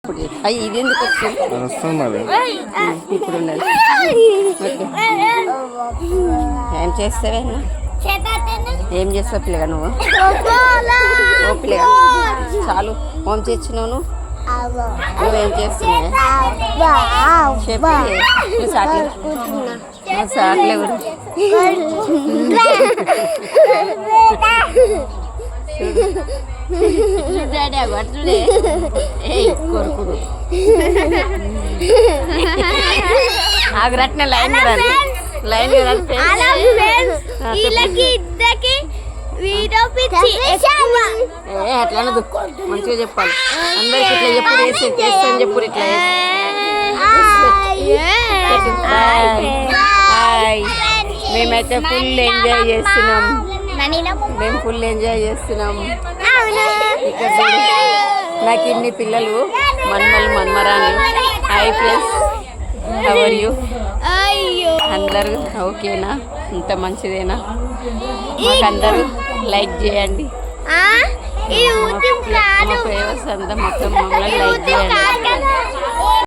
ఇది ఎందుకు వస్తుంది మరి ఇప్పుడు ఏం చేస్తావే ఏం చేస్తావు పిల్లగా నువ్వు ఓ పిల్లగా చాలు హోమ్ చేస్తున్నావు నువ్వేం చేస్తున్నావు చెప్పి సాట్లే డాడీ అడుగుడే ఏ కొరుకుడు ఆగ్రట్న లైన్ లైన్ అట్లా మంచిగా చెప్పాలి అందరికి ఇట్లా చెప్పు చేస్తాను చెప్పు ఇట్లా హాయ్ మేమైతే ఫుల్ ఎంజాయ్ చేస్తున్నాం మేము ఫుల్ ఎంజాయ్ చేస్తున్నాం ఇక్కడ నాకు ఇన్ని పిల్లలు మన్మరాలు hi friends how are you అందరూ ఓకేనా ఇంత మంచిదేనా మాకందరూ లైక్ చేయండి మా ఫేవర్స్ అంతా మొత్తం మమ్మల్ని లైక్ చేయండి